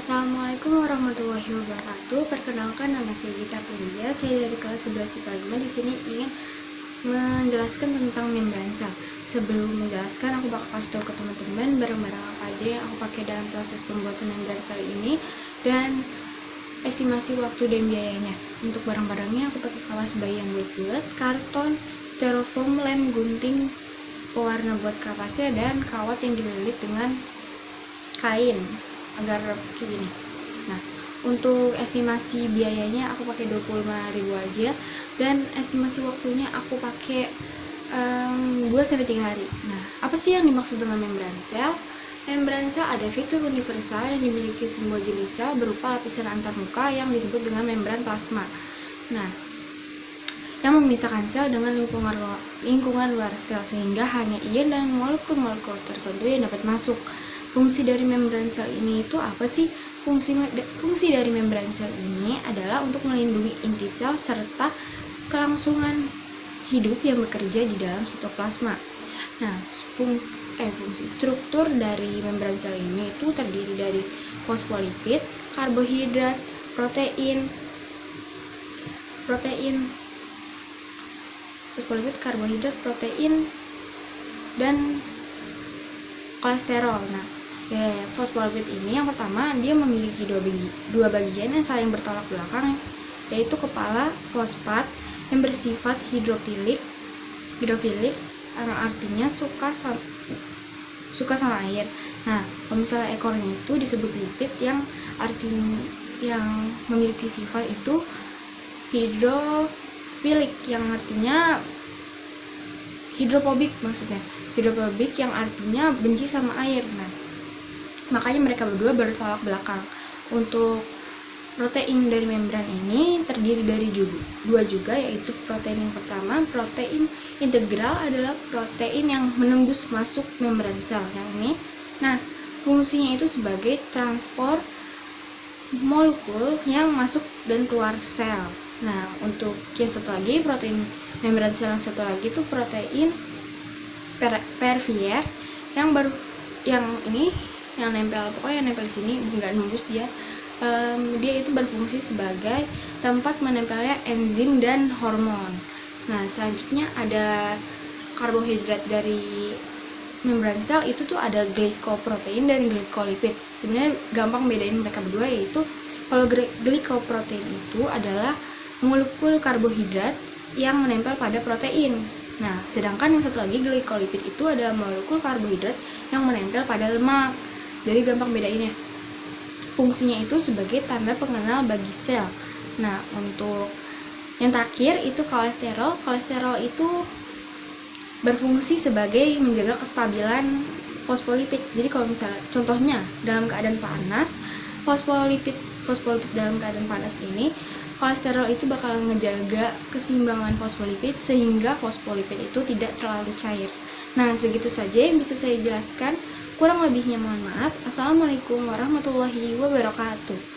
Assalamualaikum warahmatullahi wabarakatuh. Perkenalkan, nama saya Gita Pulia. Saya dari kelas 11 IPA 5. Di sini ingin menjelaskan tentang membran sel. Sebelum menjelaskan, aku bakal kasih tahu ke teman-teman barang-barang apa aja yang aku pakai dalam proses pembuatan membran sel ini dan estimasi waktu dan biayanya. Untuk barang-barangnya aku pakai kapas bayi yang bulat-bulat, karton, styrofoam, lem, gunting, pewarna buat kapasnya, dan kawat yang dililit dengan kain agar kayak gini. Nah, untuk estimasi biayanya aku pakai 25.000 aja, dan estimasi waktunya aku pakai 2-3 hari. Nah, apa sih yang dimaksud dengan membran sel? Membran sel ada fitur universal yang dimiliki semua jenis sel berupa lapisan antarmuka yang disebut dengan membran plasma. Nah, yang memisahkan sel dengan lingkungan luar sel sehingga hanya ion dan molekul-molekul tertentu yang dapat masuk. Fungsi dari membran sel ini itu apa sih? Fungsi dari membran sel ini adalah untuk melindungi inti sel serta kelangsungan hidup yang bekerja di dalam sitoplasma. Nah, fungsi struktur dari membran sel ini itu terdiri dari fosfolipid, karbohidrat, protein, dan kolesterol. Nah, fosfolipid ini yang pertama, dia memiliki dua bagian yang saling bertolak belakang, yaitu kepala fosfat yang bersifat hidrofilik yang artinya suka sama air. Nah, kalau misalnya ekornya itu disebut lipid yang memiliki sifat itu hidrofilik yang artinya hidrofobik, hidrofobik yang artinya benci sama air. Nah, makanya mereka berdua bertolak belakang. Untuk protein dari membran ini terdiri dari dua juga, yaitu protein yang pertama, protein integral adalah protein yang menembus masuk membran sel yang ini. Nah, fungsinya itu sebagai transport molekul yang masuk dan keluar sel. Nah, untuk yang satu lagi, protein membran sel yang satu lagi itu protein pervier yang nempel di sini, nggak nembus dia. Dia itu berfungsi sebagai tempat menempelnya enzim dan hormon. Nah, selanjutnya ada karbohidrat dari membran sel itu tuh ada glikoprotein dan glikolipid. Sebenarnya gampang bedain mereka berdua, yaitu kalau glikoprotein itu adalah molekul karbohidrat yang menempel pada protein. Nah, sedangkan yang satu lagi glikolipid itu adalah molekul karbohidrat yang menempel pada lemak. Jadi gampang bedainnya. Fungsinya itu sebagai tanda pengenal bagi sel. Nah, untuk yang terakhir itu kolesterol. Kolesterol itu berfungsi sebagai menjaga kestabilan fosfolipid. Jadi kalau misalnya contohnya dalam keadaan panas, fosfolipid dalam keadaan panas ini, kolesterol itu bakal ngejaga keseimbangan fosfolipid sehingga fosfolipid itu tidak terlalu cair. Nah, segitu saja yang bisa saya jelaskan. Kurang lebihnya mohon maaf. Assalamualaikum warahmatullahi wabarakatuh.